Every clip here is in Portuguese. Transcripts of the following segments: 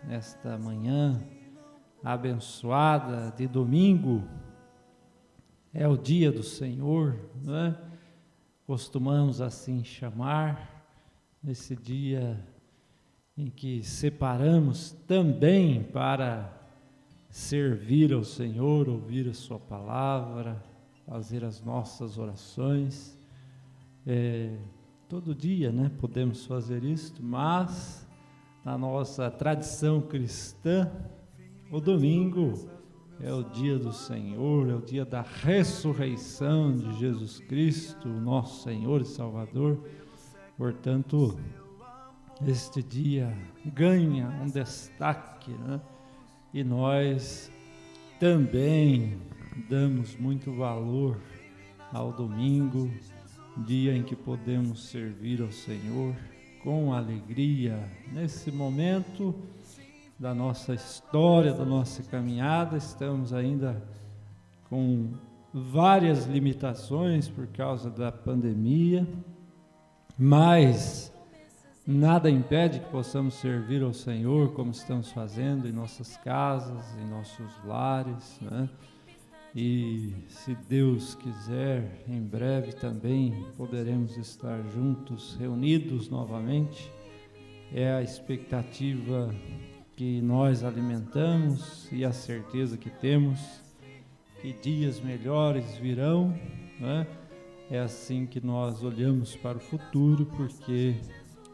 nesta manhã abençoada de domingo. É o dia do Senhor, né? Costumamos assim chamar, nesse dia em que separamos também para servir ao Senhor, ouvir a sua palavra, fazer as nossas orações. Todo dia, né, podemos fazer isto, mas na nossa tradição cristã, o domingo é o dia do Senhor, é o dia da ressurreição de Jesus Cristo, nosso Senhor e Salvador. Portanto, este dia ganha um destaque, né? E nós também damos muito valor ao domingo, dia em que podemos servir ao Senhor com alegria. Nesse momento da nossa história, da nossa caminhada, estamos ainda com várias limitações por causa da pandemia, mas nada impede que possamos servir ao Senhor como estamos fazendo em nossas casas, em nossos lares, né? E se Deus quiser, em breve também poderemos estar juntos, reunidos novamente. É a expectativa que nós alimentamos e a certeza que temos que dias melhores virão, né? É assim que nós olhamos para o futuro, porque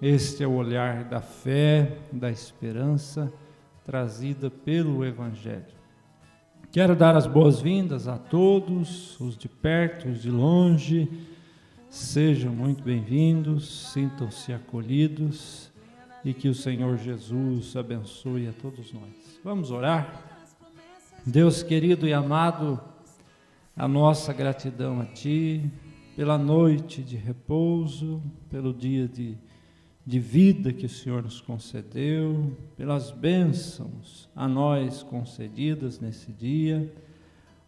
este é o olhar da fé, da esperança trazida pelo Evangelho. Quero dar as boas-vindas a todos, os de perto, os de longe. Sejam muito bem-vindos, sintam-se acolhidos e que o Senhor Jesus abençoe a todos nós. Vamos orar? Deus querido e amado, a nossa gratidão a Ti pela noite de repouso, pelo dia de vida que o Senhor nos concedeu, pelas bênçãos a nós concedidas nesse dia.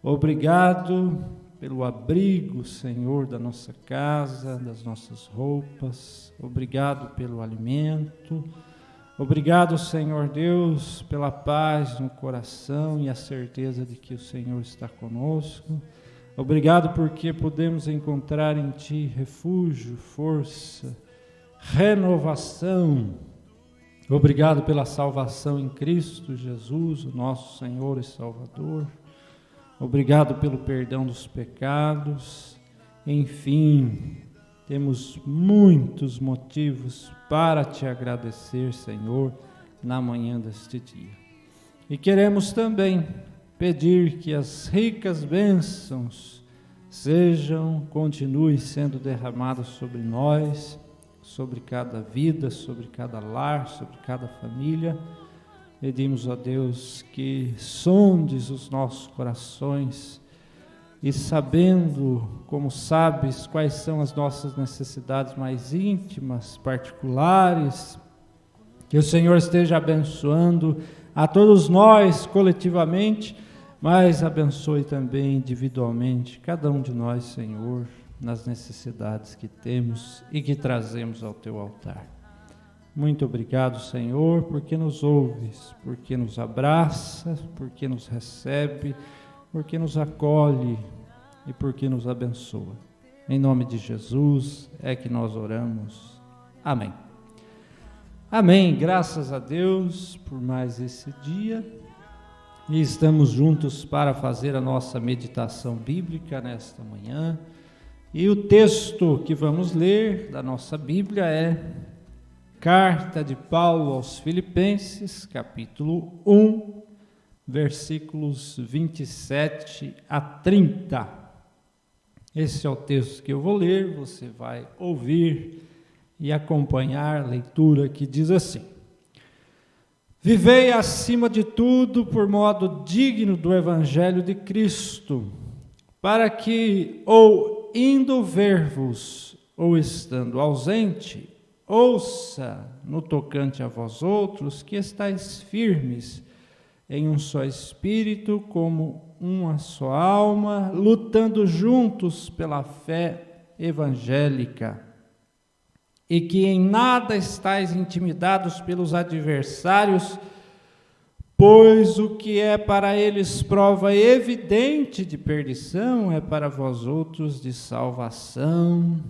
Obrigado pelo abrigo, Senhor, da nossa casa, das nossas roupas. Obrigado pelo alimento. Obrigado, Senhor Deus, pela paz no coração e a certeza de que o Senhor está conosco. Obrigado porque podemos encontrar em Ti refúgio, força, renovação. Obrigado pela salvação em Cristo Jesus, o nosso Senhor e Salvador. Obrigado pelo perdão dos pecados. Enfim, temos muitos motivos para Te agradecer, Senhor, na manhã deste dia. E queremos também pedir que as ricas bênçãos continuem sendo derramadas sobre nós, sobre cada vida, sobre cada lar, sobre cada família. Pedimos a Deus que sondes os nossos corações e, sabendo, como sabes, quais são as nossas necessidades mais íntimas, particulares, que o Senhor esteja abençoando a todos nós coletivamente, mas abençoe também individualmente cada um de nós, Senhor, nas necessidades que temos e que trazemos ao Teu altar. Muito obrigado, Senhor, porque nos ouves, porque nos abraça, porque nos recebe, porque nos acolhe e porque nos abençoa. Em nome de Jesus é que nós oramos. Amém. Amém. Graças a Deus por mais esse dia. E estamos juntos para fazer a nossa meditação bíblica nesta manhã. E o texto que vamos ler da nossa Bíblia é Carta de Paulo aos Filipenses, capítulo 1, versículos 27 a 30. Esse é o texto que eu vou ler, você vai ouvir e acompanhar a leitura, que diz assim: Vivei acima de tudo por modo digno do Evangelho de Cristo, para que, ou indo ver-vos, ou estando ausente, ouça no tocante a vós outros que estáis firmes em um só espírito, como uma só alma, lutando juntos pela fé evangélica, e que em nada estáis intimidados pelos adversários, Pois o que é para eles prova evidente de perdição é para vós outros de salvação,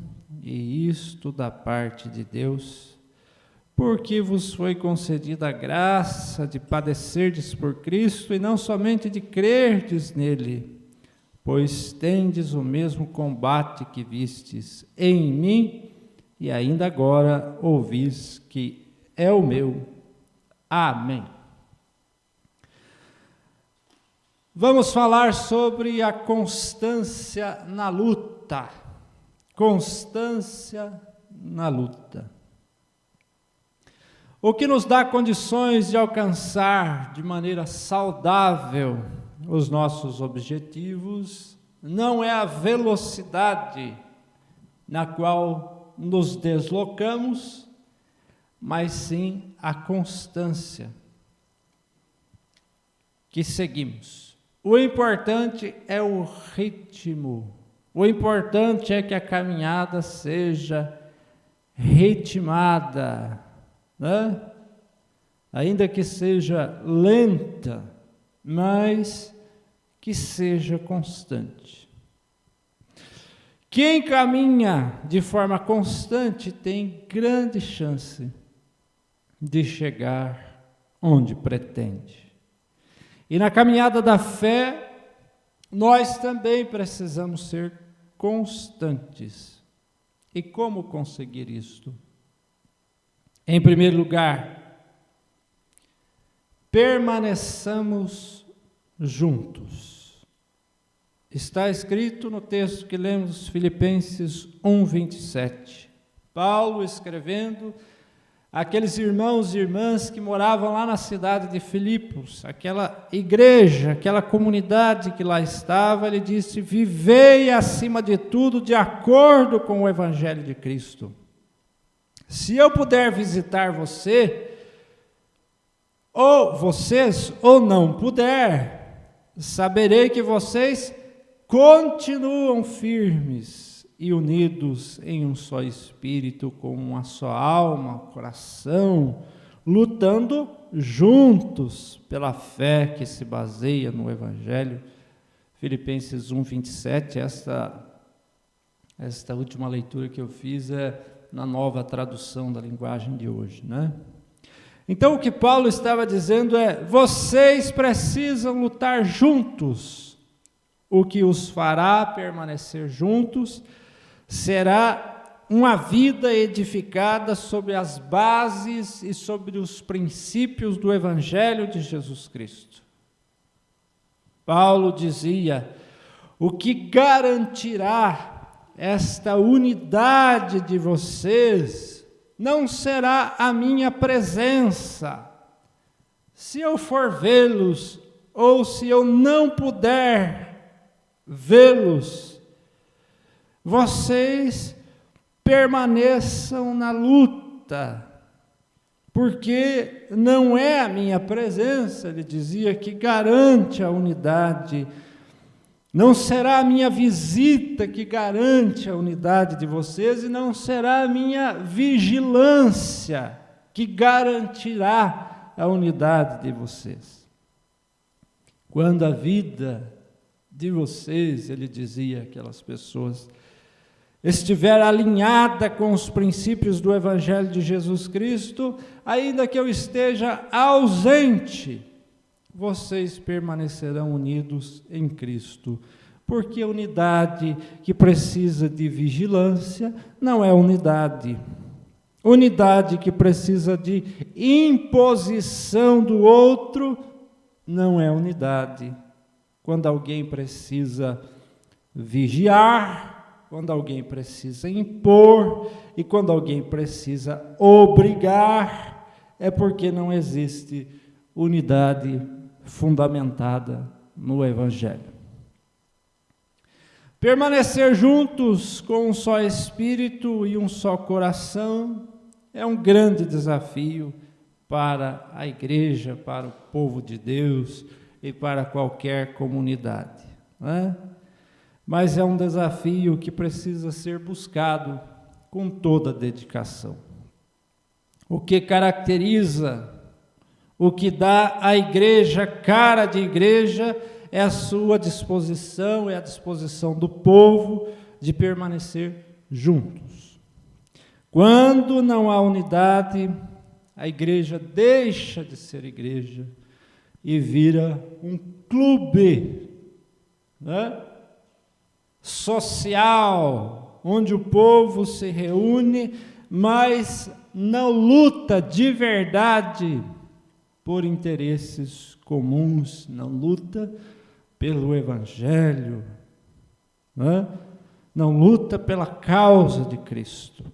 e isto da parte de Deus, porque vos foi concedida a graça de padecerdes por Cristo, e não somente de crerdes nele, pois tendes o mesmo combate que vistes em mim, e ainda agora ouvis que é o meu. Amém. Vamos falar sobre a constância na luta. Constância na luta. O que nos dá condições de alcançar de maneira saudável os nossos objetivos não é a velocidade na qual nos deslocamos, mas sim a constância que seguimos. O importante é o ritmo. O importante é que a caminhada seja ritmada, né? Ainda que seja lenta, mas que seja constante. Quem caminha de forma constante tem grande chance de chegar onde pretende. E na caminhada da fé, nós também precisamos ser constantes. E como conseguir isto? Em primeiro lugar, permaneçamos juntos. Está escrito no texto que lemos, Filipenses 1:27. Paulo escrevendo aqueles irmãos e irmãs que moravam lá na cidade de Filipos, aquela igreja, aquela comunidade que lá estava, ele disse: vivei acima de tudo de acordo com o Evangelho de Cristo. Se eu puder visitar você, ou vocês, ou não puder, saberei que vocês continuam firmes e unidos em um só espírito, com uma só alma, coração, lutando juntos pela fé que se baseia no Evangelho. Filipenses 1:27, esta última leitura que eu fiz é na nova tradução da linguagem de hoje, né? Então o que Paulo estava dizendo é: vocês precisam lutar juntos. O que os fará permanecer juntos será uma vida edificada sobre as bases e sobre os princípios do Evangelho de Jesus Cristo. Paulo dizia: o que garantirá esta unidade de vocês não será a minha presença. Se eu for vê-los, ou se eu não puder vê-los, vocês permaneçam na luta, porque não é a minha presença, ele dizia, que garante a unidade, não será a minha visita que garante a unidade de vocês, e não será a minha vigilância que garantirá a unidade de vocês. Quando a vida de vocês, ele dizia àquelas pessoas, estiver alinhada com os princípios do Evangelho de Jesus Cristo, ainda que eu esteja ausente, vocês permanecerão unidos em Cristo, porque a unidade que precisa de vigilância não é unidade. Unidade que precisa de imposição do outro não é unidade. Quando alguém precisa vigiar, quando alguém precisa impor e quando alguém precisa obrigar, é porque não existe unidade fundamentada no Evangelho. Permanecer juntos com um só espírito e um só coração é um grande desafio para a igreja, para o povo de Deus e para qualquer comunidade, né? Mas é um desafio que precisa ser buscado com toda dedicação. O que caracteriza O que dá à igreja cara de igreja é a sua disposição, é a disposição do povo de permanecer juntos. Quando não há unidade, a igreja deixa de ser igreja e vira um clube, né, social, onde o povo se reúne, mas não luta de verdade por interesses comuns, não luta pelo Evangelho, né? Não luta pela causa de Cristo.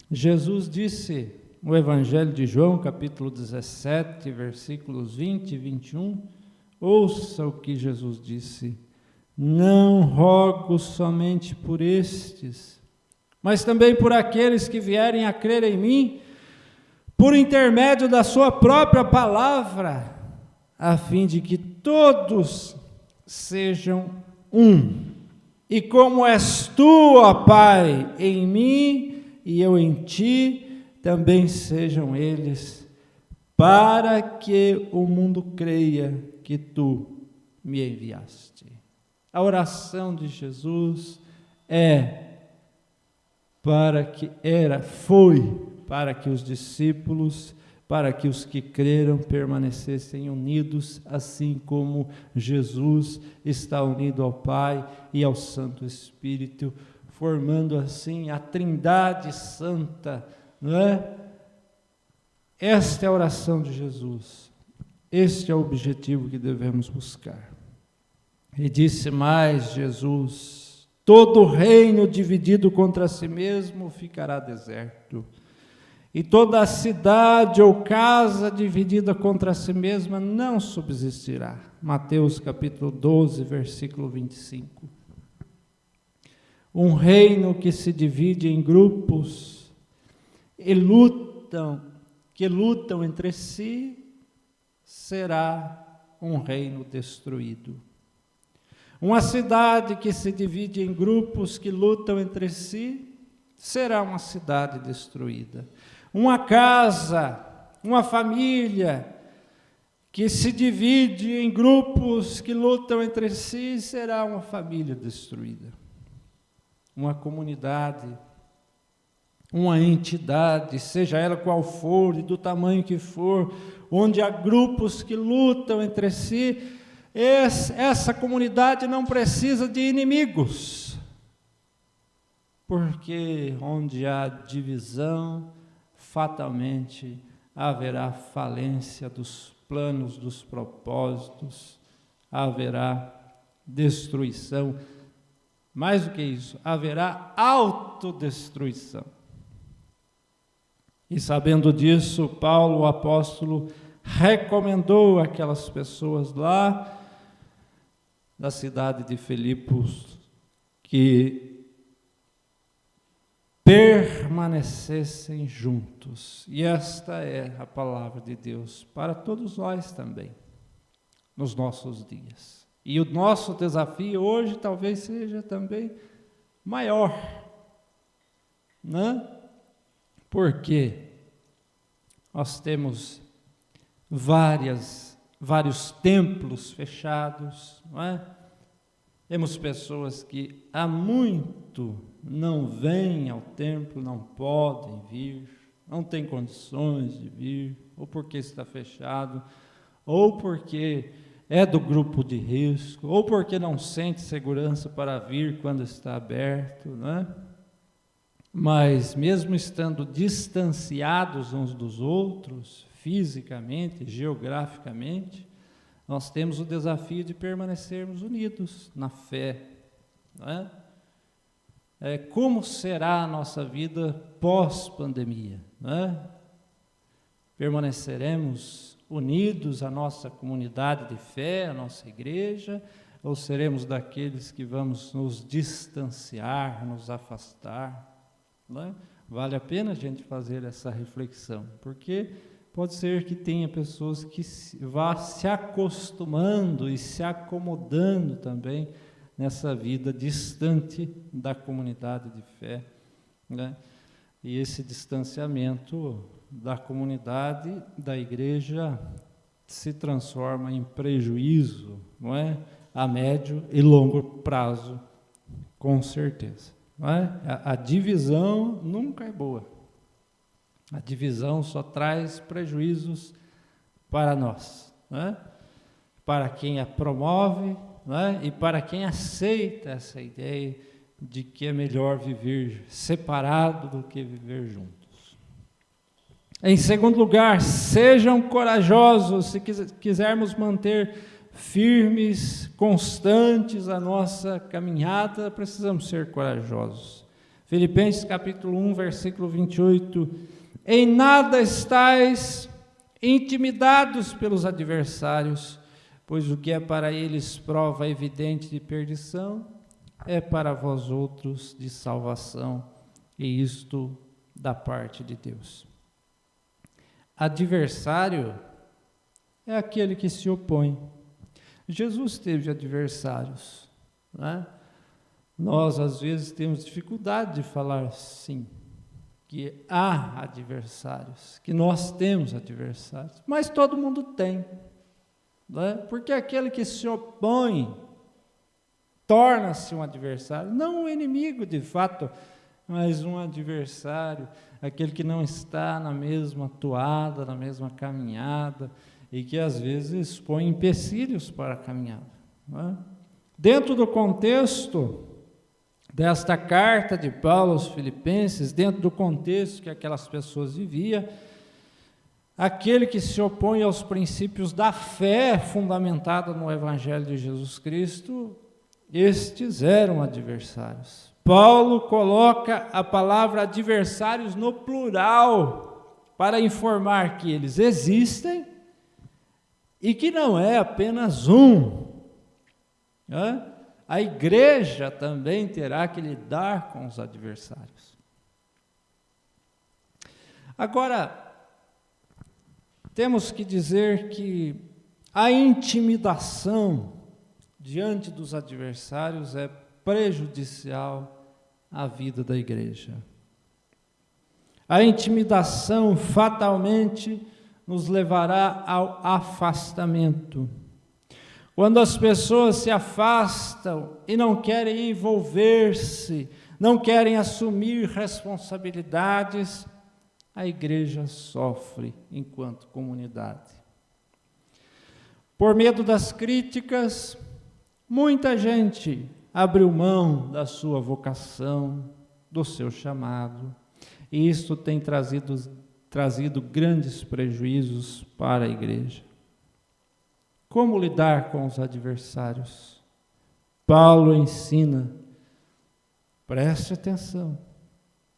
Jesus disse no Evangelho de João, capítulo 17, versículos 20 e 21, ouça o que Jesus disse: não rogo somente por estes, mas também por aqueles que vierem a crer em mim, por intermédio da sua própria palavra, a fim de que todos sejam um. E como és tu, ó Pai, em mim e eu em ti, também sejam eles, para que o mundo creia que tu me enviaste. A oração de Jesus foi para que os discípulos, para que os que creram permanecessem unidos, assim como Jesus está unido ao Pai e ao Santo Espírito, formando assim a Trindade Santa, não é? Esta é a oração de Jesus, este é o objetivo que devemos buscar. E disse mais Jesus: todo reino dividido contra si mesmo ficará deserto, e toda a cidade ou casa dividida contra si mesma não subsistirá. Mateus capítulo 12, versículo 25. Um reino que se divide em grupos e que lutam entre si, será um reino destruído. Uma cidade que se divide em grupos que lutam entre si, será uma cidade destruída. Uma casa, uma família que se divide em grupos que lutam entre si, será uma família destruída. Uma comunidade, uma entidade, seja ela qual for e do tamanho que for, onde há grupos que lutam entre si, essa comunidade não precisa de inimigos, porque onde há divisão, fatalmente haverá falência dos planos, dos propósitos, haverá destruição. Mais do que isso, haverá autodestruição. E sabendo disso, Paulo, o apóstolo, recomendou aquelas pessoas lá da cidade de Filipos que permanecessem juntos. E esta é a palavra de Deus para todos nós também, nos nossos dias. E o nosso desafio hoje talvez seja também maior, né? Porque nós temos vários templos fechados, não é? Temos pessoas que há muito não vêm ao templo, não podem vir, não têm condições de vir, ou porque está fechado, ou porque é do grupo de risco, ou porque não sente segurança para vir quando está aberto, né? Mas mesmo estando distanciados uns dos outros, fisicamente, geograficamente, nós temos o desafio de permanecermos unidos na fé, não é? Como será a nossa vida pós-pandemia, não é? Permaneceremos unidos à nossa comunidade de fé, à nossa igreja, ou seremos daqueles que vamos nos distanciar, nos afastar? Não é? Vale a pena a gente fazer essa reflexão, porque pode ser que tenha pessoas que vá se acostumando e se acomodando também nessa vida distante da comunidade de fé, né? E esse distanciamento da comunidade, da igreja, se transforma em prejuízo, não é? A médio e longo prazo, com certeza. Não é? A divisão nunca é boa. A divisão só traz prejuízos para nós, não é? Para quem a promove, não é? E para quem aceita essa ideia de que é melhor viver separado do que viver juntos. Em segundo lugar, sejam corajosos se quisermos manter firmes, constantes a nossa caminhada, precisamos ser corajosos. Filipenses capítulo 1, versículo 28, em nada estais intimidados pelos adversários, pois o que é para eles prova evidente de perdição, é para vós outros de salvação, e isto da parte de Deus. Adversário é aquele que se opõe. Jesus teve adversários, né? Nós, às vezes, temos dificuldade de falar sim, que há adversários, que nós temos adversários, mas todo mundo tem, né? Porque aquele que se opõe torna-se um adversário, não um inimigo de fato, mas um adversário, aquele que não está na mesma toada, na mesma caminhada, e que às vezes põe empecilhos para a caminhada, não é? Dentro do contexto desta carta de Paulo aos Filipenses, dentro do contexto que aquelas pessoas viviam, aquele que se opõe aos princípios da fé fundamentada no Evangelho de Jesus Cristo, estes eram adversários. Paulo coloca a palavra adversários no plural para informar que eles existem e que não é apenas um. A igreja também terá que lidar com os adversários. Agora, temos que dizer que a intimidação diante dos adversários é prejudicial à vida da igreja. A intimidação fatalmente nos levará ao afastamento. Quando as pessoas se afastam e não querem envolver-se, não querem assumir responsabilidades, a igreja sofre enquanto comunidade. Por medo das críticas, muita gente abriu mão da sua vocação, do seu chamado, e isso tem trazido grandes prejuízos para a igreja. Como lidar com os adversários? Paulo ensina, preste atenção,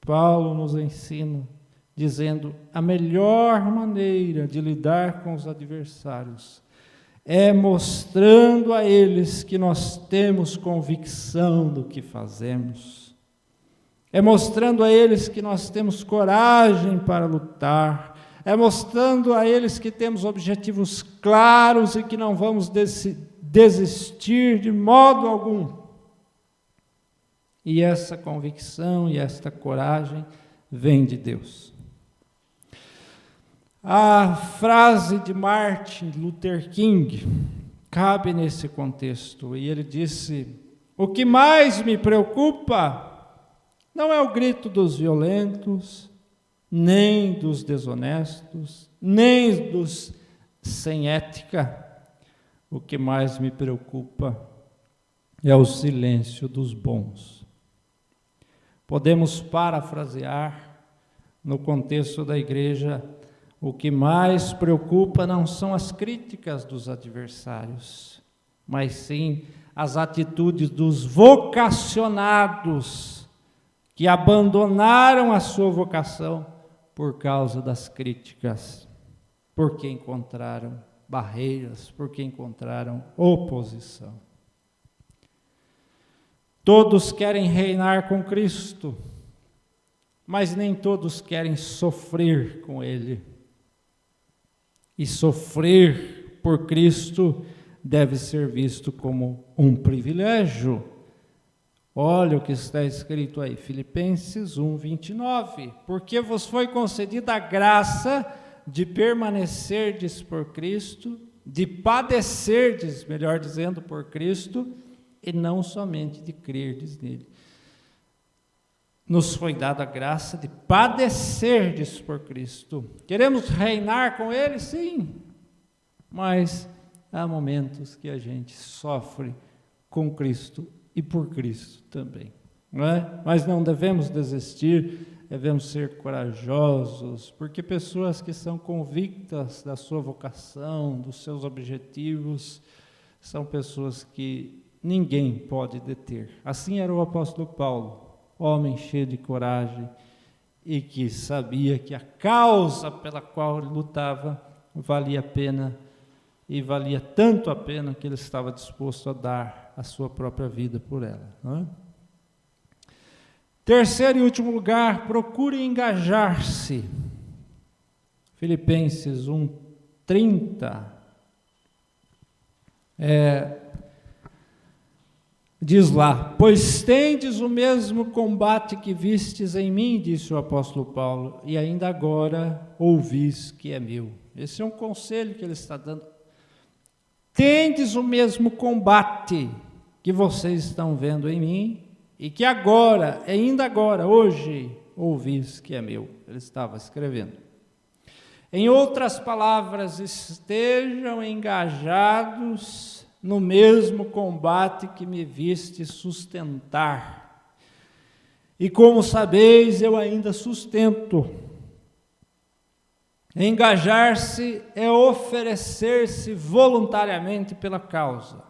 Paulo nos ensina, dizendo, a melhor maneira de lidar com os adversários é mostrando a eles que nós temos convicção do que fazemos, é mostrando a eles que nós temos coragem para lutar, é mostrando a eles que temos objetivos claros e que não vamos desistir de modo algum. E essa convicção e esta coragem vem de Deus. A frase de Martin Luther King cabe nesse contexto, e ele disse, o que mais me preocupa não é o grito dos violentos, nem dos desonestos, nem dos sem ética. O que mais me preocupa é o silêncio dos bons. Podemos parafrasear no contexto da igreja, o que mais preocupa não são as críticas dos adversários, mas sim as atitudes dos vocacionados que abandonaram a sua vocação por causa das críticas, porque encontraram barreiras, porque encontraram oposição. Todos querem reinar com Cristo, mas nem todos querem sofrer com Ele. E sofrer por Cristo deve ser visto como um privilégio, Olha o que está escrito aí, Filipenses 1, 29. Porque vos foi concedida a graça de permanecerdes por Cristo, de padecerdes, melhor dizendo, por Cristo, e não somente de crerdes nele. Nos foi dada a graça de padecerdes por Cristo. Queremos reinar com Ele? Sim, mas há momentos que a gente sofre com Cristo e por Cristo também, não é? Mas não devemos desistir, devemos ser corajosos, porque pessoas que são convictas da sua vocação, dos seus objetivos, são pessoas que ninguém pode deter. Assim era o apóstolo Paulo, homem cheio de coragem e que sabia que a causa pela qual ele lutava valia a pena, e valia tanto a pena que ele estava disposto a dar a sua própria vida por ela. Não é? Terceiro e último lugar, procure engajar-se. Filipenses 1:30 diz lá: pois tendes o mesmo combate que vistes em mim, disse o apóstolo Paulo, e ainda agora ouvis que é meu. Esse é um conselho que ele está dando. Tendes o mesmo combate que vocês estão vendo em mim, e que agora, ainda agora, hoje, ouvis que é meu. Ele estava escrevendo. Em outras palavras, estejam engajados no mesmo combate que me viste sustentar. E como sabeis, eu ainda sustento. Engajar-se é oferecer-se voluntariamente pela causa.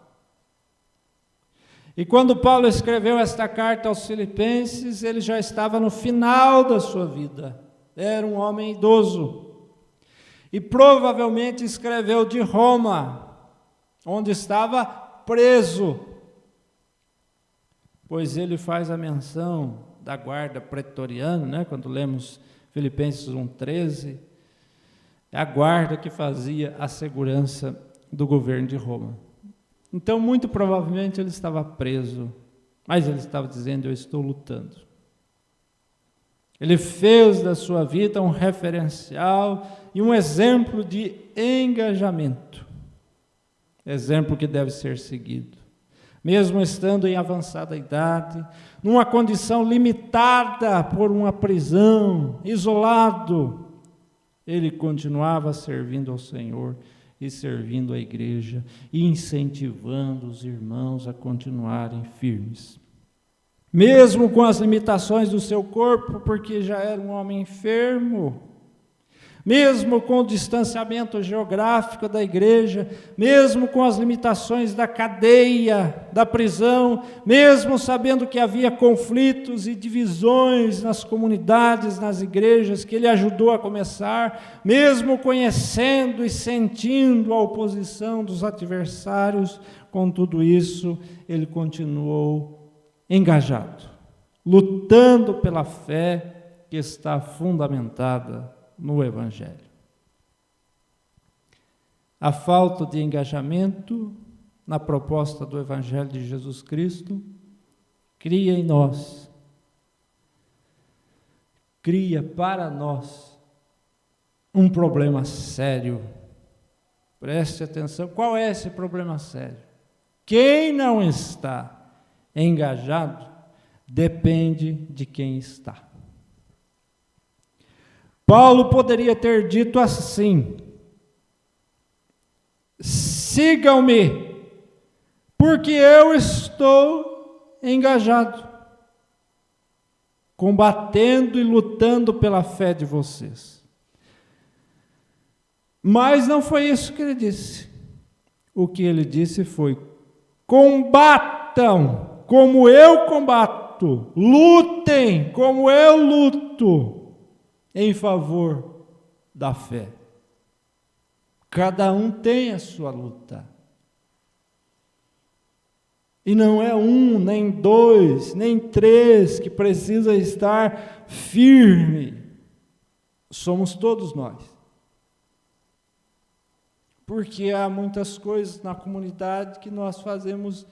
E quando Paulo escreveu esta carta aos Filipenses, ele já estava no final da sua vida. Era um homem idoso. E provavelmente escreveu de Roma, onde estava preso. Pois ele faz a menção da guarda pretoriana, né? Quando lemos Filipenses 1:13, é a guarda que fazia a segurança do governo de Roma. Então, muito provavelmente ele estava preso, mas ele estava dizendo: eu estou lutando. Ele fez da sua vida um referencial e um exemplo de engajamento. Exemplo que deve ser seguido. Mesmo estando em avançada idade, numa condição limitada por uma prisão, isolado, ele continuava servindo ao Senhor e servindo a igreja e incentivando os irmãos a continuarem firmes. Mesmo com as limitações do seu corpo, porque já era um homem enfermo, mesmo com o distanciamento geográfico da igreja, mesmo com as limitações da cadeia, da prisão, mesmo sabendo que havia conflitos e divisões nas comunidades, nas igrejas que ele ajudou a começar, mesmo conhecendo e sentindo a oposição dos adversários, com tudo isso, ele continuou engajado, lutando pela fé que está fundamentada no Evangelho. A falta de engajamento na proposta do Evangelho de Jesus Cristo cria em nós, cria para nós um problema sério. Preste atenção, qual é esse problema sério? Quem não está engajado depende de quem está. Paulo poderia ter dito assim: sigam-me, porque eu estou engajado, combatendo e lutando pela fé de vocês. Mas não foi isso que ele disse. O que ele disse foi: combatam como eu combato, lutem como eu luto, em favor da fé. Cada um tem a sua luta. E não é um, nem dois, nem três que precisa estar firme. Somos todos nós. Porque há muitas coisas na comunidade que nós fazemos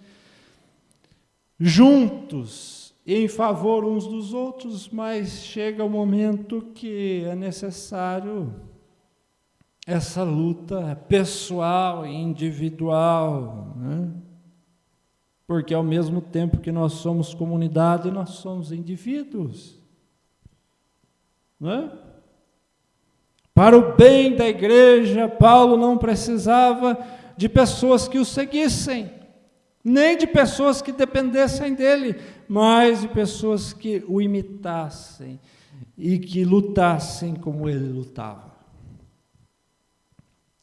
juntos, em favor uns dos outros, mas chega o momento que é necessário essa luta pessoal e individual, né? Porque ao mesmo tempo que nós somos comunidade, nós somos indivíduos, né? Para o bem da igreja, Paulo não precisava de pessoas que o seguissem, nem de pessoas que dependessem dele, mas de pessoas que o imitassem e que lutassem como ele lutava.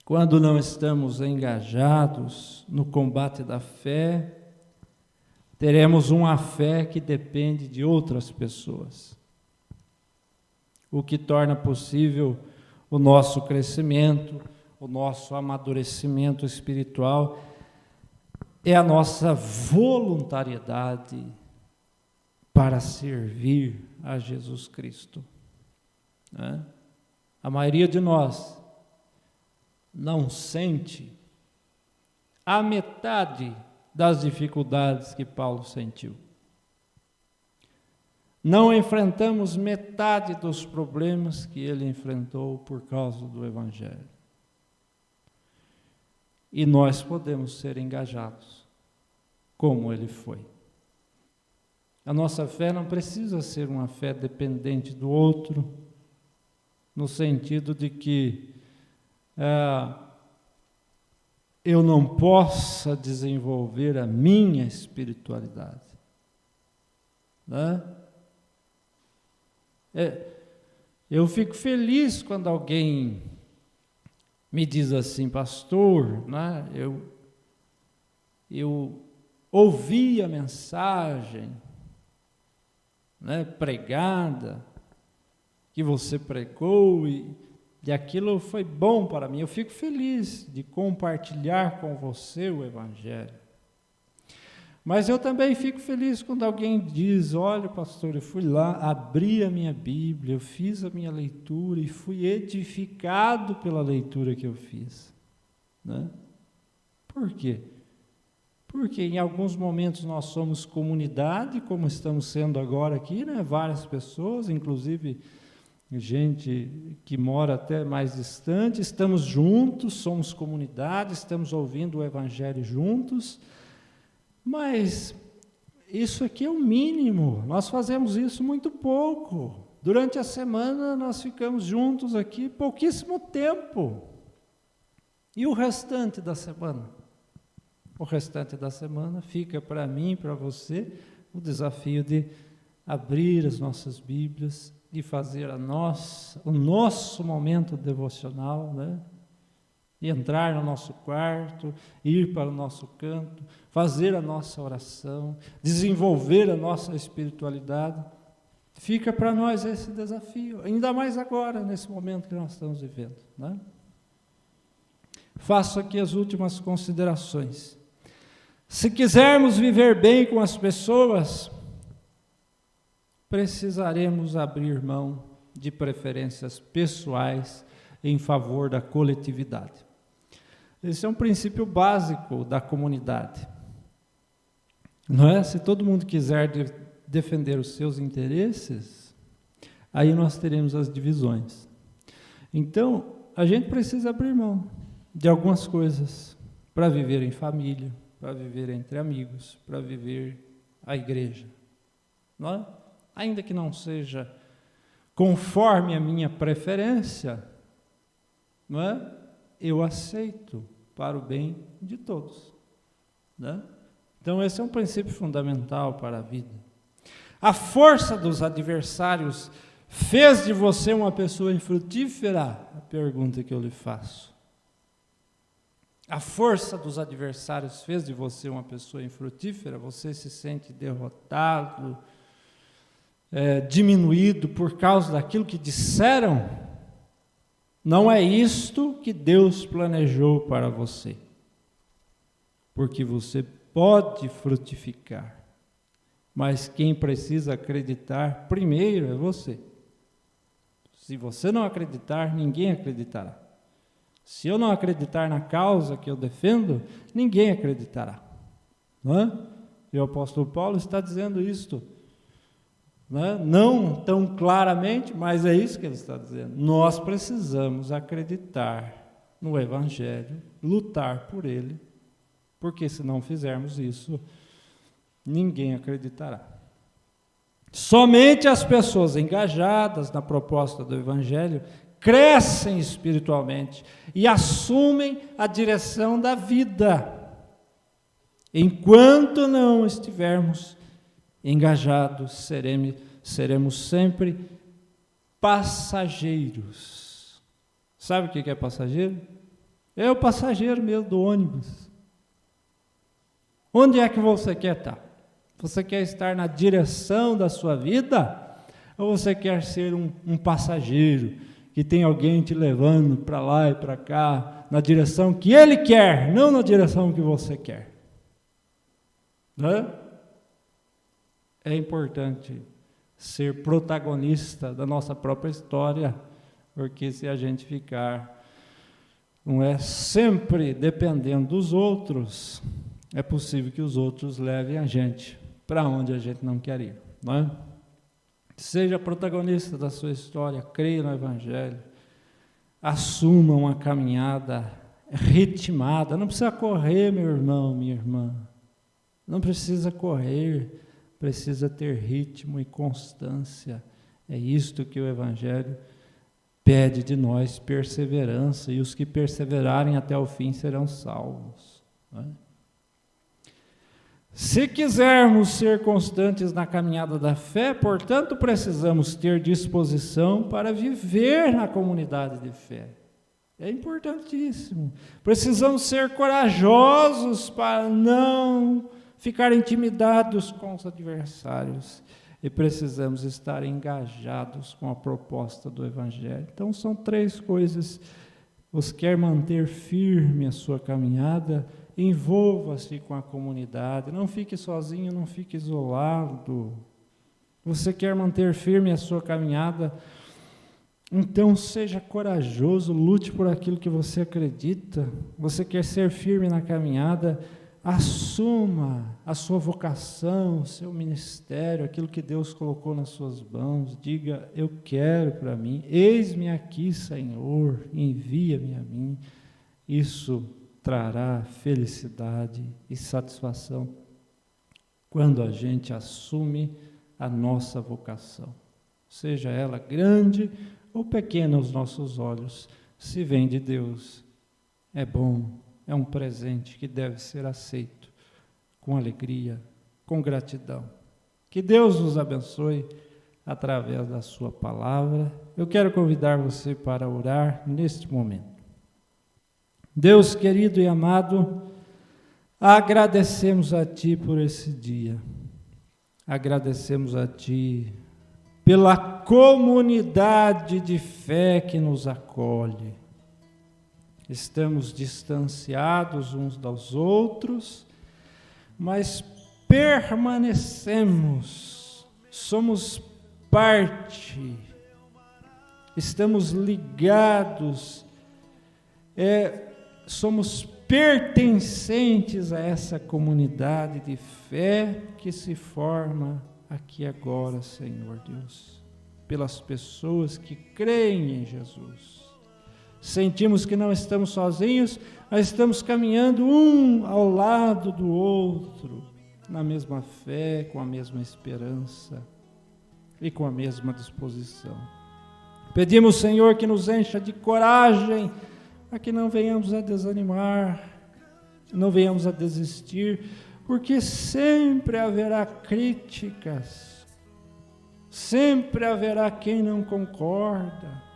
Quando não estamos engajados no combate da fé, teremos uma fé que depende de outras pessoas, o que torna possível o nosso crescimento, o nosso amadurecimento espiritual, é a nossa voluntariedade para servir a Jesus Cristo, né? A maioria de nós não sente a metade das dificuldades que Paulo sentiu. Não enfrentamos metade dos problemas que ele enfrentou por causa do Evangelho. E nós podemos ser engajados, como ele foi. A nossa fé não precisa ser uma fé dependente do outro, no sentido de que eu não possa desenvolver a minha espiritualidade, né? Eu fico feliz quando alguém me diz assim, pastor, né? Eu ouvi a mensagem, né, pregada, que você pregou, e aquilo foi bom para mim. Eu fico feliz de compartilhar com você o Evangelho. Mas eu também fico feliz quando alguém diz, olha, pastor, eu fui lá, abri a minha Bíblia, eu fiz a minha leitura e fui edificado pela leitura que eu fiz, né? Por quê? Porque em alguns momentos nós somos comunidade, como estamos sendo agora aqui, né? Várias pessoas, inclusive gente que mora até mais distante, estamos juntos, somos comunidade, estamos ouvindo o Evangelho juntos, mas isso aqui é o mínimo, nós fazemos isso muito pouco. Durante a semana nós ficamos juntos aqui pouquíssimo tempo. E o restante da semana? O restante da semana fica para mim, para você, o desafio de abrir as nossas Bíblias, de fazer o nosso momento devocional, né? E entrar no nosso quarto, ir para o nosso canto, fazer a nossa oração, desenvolver a nossa espiritualidade. Fica para nós esse desafio, ainda mais agora, nesse momento que nós estamos vivendo, né? Faço aqui as últimas considerações. Se quisermos viver bem com as pessoas, precisaremos abrir mão de preferências pessoais em favor da coletividade. Esse é um princípio básico da comunidade, não é? Se todo mundo quiser defender os seus interesses, aí nós teremos as divisões. Então, a gente precisa abrir mão de algumas coisas para viver em família, para viver entre amigos, para viver a igreja, não é? Ainda que não seja conforme a minha preferência, não é? Eu aceito para o bem de todos, né? Então esse é um princípio fundamental para a vida. A força dos adversários fez de você uma pessoa infrutífera? A pergunta que eu lhe faço. A força dos adversários fez de você uma pessoa infrutífera? Você se sente derrotado, diminuído por causa daquilo que disseram? Não é isto que Deus planejou para você, porque você pode frutificar, mas quem precisa acreditar primeiro é você. Se você não acreditar, ninguém acreditará. Se eu não acreditar na causa que eu defendo, ninguém acreditará, não é? E o apóstolo Paulo está dizendo isto, né? Não tão claramente, mas é isso que ele está dizendo. Nós precisamos acreditar no Evangelho, lutar por ele, porque se não fizermos isso, ninguém acreditará. Somente as pessoas engajadas na proposta do Evangelho crescem espiritualmente e assumem a direção da vida. Enquanto não estivermos engajados, seremos sempre passageiros. Sabe o que é passageiro? É o passageiro mesmo do ônibus. Onde é que você quer estar? Você quer estar na direção da sua vida? Ou você quer ser um passageiro que tem alguém te levando para lá e para cá, na direção que ele quer, não na direção que você quer? Né? É importante ser protagonista da nossa própria história, porque se a gente ficar, não é sempre dependendo dos outros, é possível que os outros levem a gente para onde a gente não quer ir, não é? Seja protagonista da sua história, creia no Evangelho, assuma uma caminhada ritmada, não precisa correr, meu irmão, minha irmã, não precisa correr, precisa ter ritmo e constância. É isto que o Evangelho pede de nós, perseverança, e os que perseverarem até o fim serão salvos. Não é? Se quisermos ser constantes na caminhada da fé, portanto, precisamos ter disposição para viver na comunidade de fé. É importantíssimo. Precisamos ser corajosos para não ficar intimidados com os adversários. E precisamos estar engajados com a proposta do Evangelho. Então, são 3 coisas. Você quer manter firme a sua caminhada? Envolva-se com a comunidade. Não fique sozinho, não fique isolado. Você quer manter firme a sua caminhada? Então, seja corajoso, lute por aquilo que você acredita. Você quer ser firme na caminhada? Assuma a sua vocação, o seu ministério, aquilo que Deus colocou nas suas mãos. Diga, eu quero para mim, eis-me aqui, Senhor, envia-me a mim. Isso trará felicidade e satisfação quando a gente assume a nossa vocação. Seja ela grande ou pequena aos nossos olhos, se vem de Deus, é bom. É um presente que deve ser aceito com alegria, com gratidão. Que Deus nos abençoe através da sua palavra. Eu quero convidar você para orar neste momento. Deus querido e amado, agradecemos a Ti por esse dia. Agradecemos a Ti pela comunidade de fé que nos acolhe. Estamos distanciados uns dos outros, mas permanecemos, somos parte, estamos ligados, somos pertencentes a essa comunidade de fé que se forma aqui agora, Senhor Deus, pelas pessoas que creem em Jesus. Sentimos que não estamos sozinhos, mas estamos caminhando um ao lado do outro, na mesma fé, com a mesma esperança e com a mesma disposição. Pedimos, Senhor, que nos encha de coragem, para que não venhamos a desanimar, não venhamos a desistir, porque sempre haverá críticas, sempre haverá quem não concorda,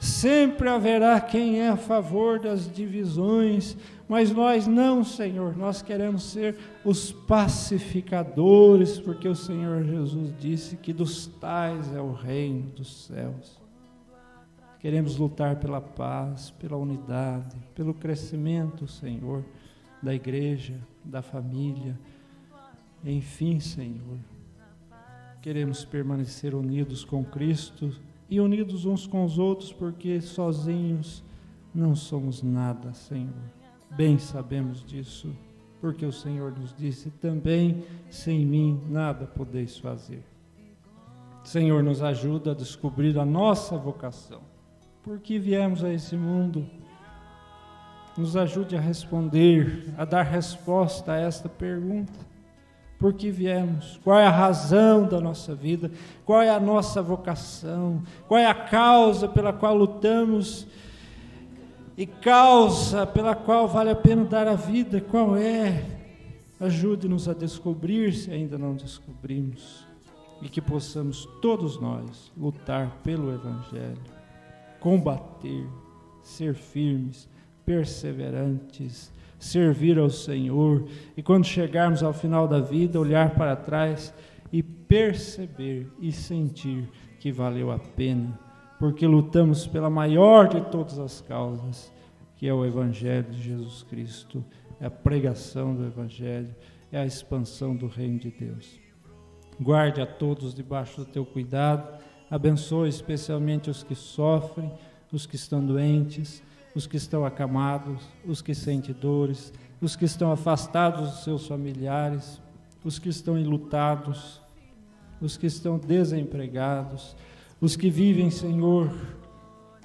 sempre haverá quem é a favor das divisões, mas nós não, Senhor, nós queremos ser os pacificadores, porque o Senhor Jesus disse que dos tais é o reino dos céus. Queremos lutar pela paz, pela unidade, pelo crescimento, Senhor, da igreja, da família, enfim, Senhor, queremos permanecer unidos com Cristo, e unidos uns com os outros, porque sozinhos não somos nada, Senhor. Bem sabemos disso. porque o Senhor nos disse também: sem mim nada podeis fazer. Senhor, nos ajuda a descobrir a nossa vocação. Por que viemos a esse mundo? Nos ajude a responder, a dar resposta a esta pergunta. Por que viemos? Qual é a razão da nossa vida? Qual é a nossa vocação? Qual é a causa pela qual lutamos? E causa pela qual vale a pena dar a vida? Qual é? Ajude-nos a descobrir, se ainda não descobrimos. E que possamos todos nós lutar pelo Evangelho, combater, ser firmes, perseverantes, servir ao Senhor, e quando chegarmos ao final da vida, olhar para trás e perceber e sentir que valeu a pena, porque lutamos pela maior de todas as causas, que é o Evangelho de Jesus Cristo, é a pregação do Evangelho, é a expansão do Reino de Deus. Guarde a todos debaixo do teu cuidado, abençoe especialmente os que sofrem, os que estão doentes, os que estão acamados, os que sentem dores, os que estão afastados dos seus familiares, os que estão enlutados, os que estão desempregados, os que vivem, Senhor,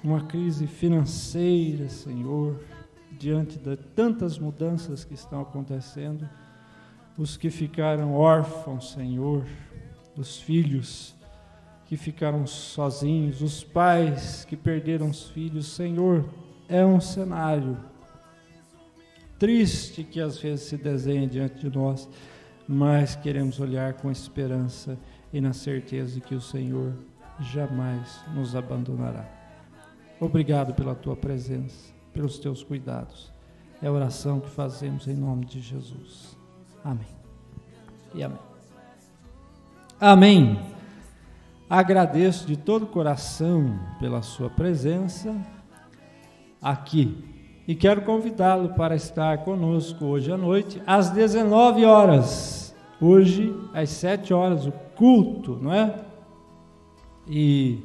uma crise financeira, Senhor, diante de tantas mudanças que estão acontecendo, os que ficaram órfãos, Senhor, os filhos que ficaram sozinhos, os pais que perderam os filhos, Senhor, é um cenário triste que às vezes se desenha diante de nós, mas queremos olhar com esperança e na certeza de que o Senhor jamais nos abandonará. Obrigado pela tua presença, pelos teus cuidados. É a oração que fazemos em nome de Jesus. Amém. E amém. Amém. Agradeço de todo o coração pela sua presença aqui. E quero convidá-lo para estar conosco hoje à noite, às 19 horas. Hoje, às 7 horas, o culto, não é? E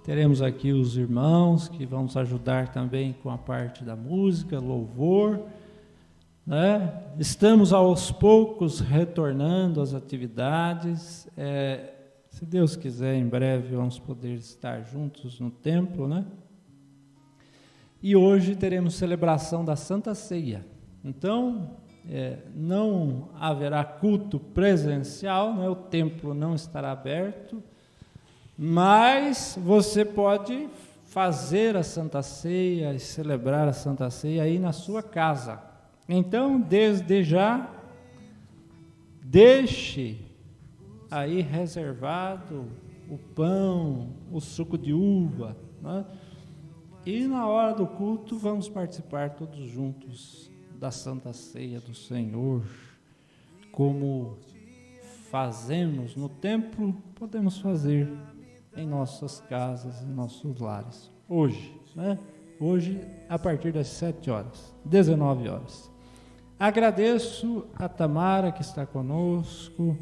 teremos aqui os irmãos que vão nos ajudar também com a parte da música, louvor, né? Estamos aos poucos retornando às atividades. Se Deus quiser, em breve vamos poder estar juntos no templo, né? E hoje teremos celebração da Santa Ceia. Então, não haverá culto presencial, né? O templo não estará aberto, mas você pode fazer a Santa Ceia e celebrar a Santa Ceia aí na sua casa. Então, desde já, deixe aí reservado o pão, o suco de uva, né? E na hora do culto vamos participar todos juntos da Santa Ceia do Senhor. Como fazemos no templo, podemos fazer em nossas casas, em nossos lares. Hoje, né? Hoje, a partir das 7 horas, 19 horas. Agradeço a Tamara que está conosco,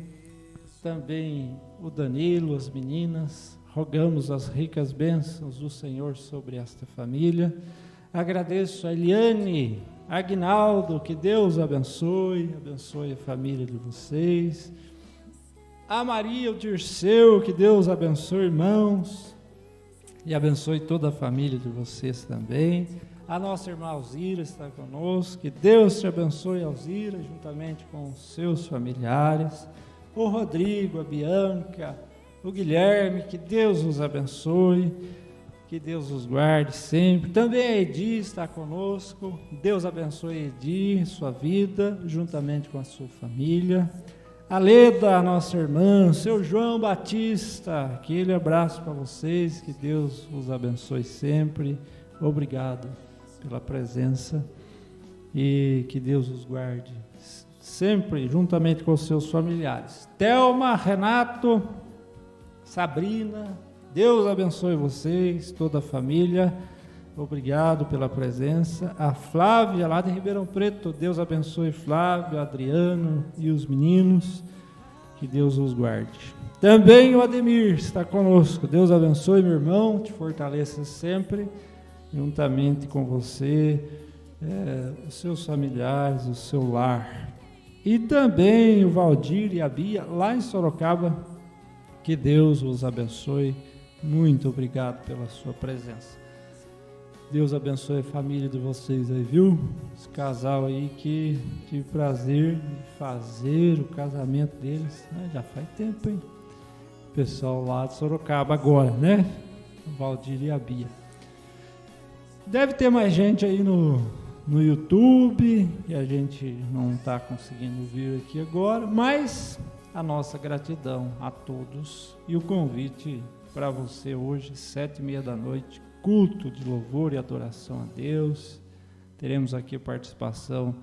também o Danilo, as meninas. Rogamos as ricas bênçãos do Senhor sobre esta família. Agradeço a Eliane, Aguinaldo, que Deus abençoe a família de vocês. A Maria, o Dirceu, que Deus abençoe, irmãos, e abençoe toda a família de vocês também. A nossa irmã Alzira está conosco, que Deus te abençoe, Alzira, juntamente com os seus familiares. O Rodrigo, a Bianca, o Guilherme, que Deus os abençoe, que Deus os guarde sempre. Também a Edi está conosco, Deus abençoe a Edi, sua vida, juntamente com a sua família. A Leda, a nossa irmã, seu João Batista, aquele abraço para vocês, que Deus os abençoe sempre. Obrigado pela presença e que Deus os guarde sempre, juntamente com os seus familiares. Thelma, Renato, Sabrina, Deus abençoe vocês, toda a família, obrigado pela presença. A Flávia, lá de Ribeirão Preto, Deus abençoe Flávio, Adriano e os meninos, que Deus os guarde. Também o Ademir está conosco, Deus abençoe meu irmão, te fortaleça sempre, juntamente com você os seus familiares, o seu lar. E também o Valdir e a Bia, lá em Sorocaba. Que Deus os abençoe. Muito obrigado pela sua presença. Deus abençoe a família de vocês aí, viu? Esse casal aí que tive prazer de fazer o casamento deles, né? Já faz tempo, hein? Pessoal lá de Sorocaba agora, né? O Valdir e a Bia. Deve ter mais gente aí no YouTube, e a gente não está conseguindo vir aqui agora, mas a nossa gratidão a todos e o convite para você hoje, 7h30 da noite, culto de louvor e adoração a Deus. Teremos aqui a participação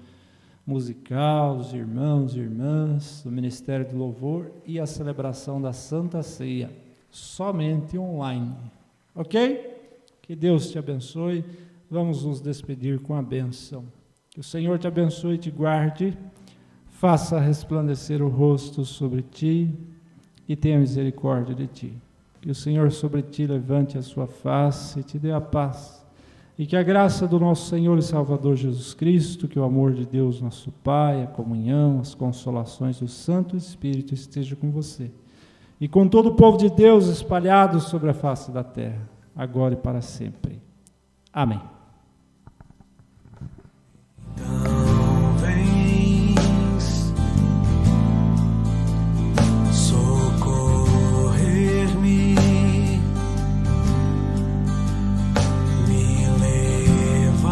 musical dos irmãos e irmãs do Ministério de Louvor e a celebração da Santa Ceia, somente online, ok? Que Deus te abençoe. Vamos nos despedir com a bênção. Que o Senhor te abençoe e te guarde, faça resplandecer o rosto sobre ti e tenha misericórdia de ti. Que o Senhor sobre ti levante a sua face e te dê a paz. E que a graça do nosso Senhor e Salvador Jesus Cristo, que o amor de Deus nosso Pai, a comunhão, as consolações do Santo Espírito esteja com você. E com todo o povo de Deus espalhado sobre a face da terra, agora e para sempre. Amém.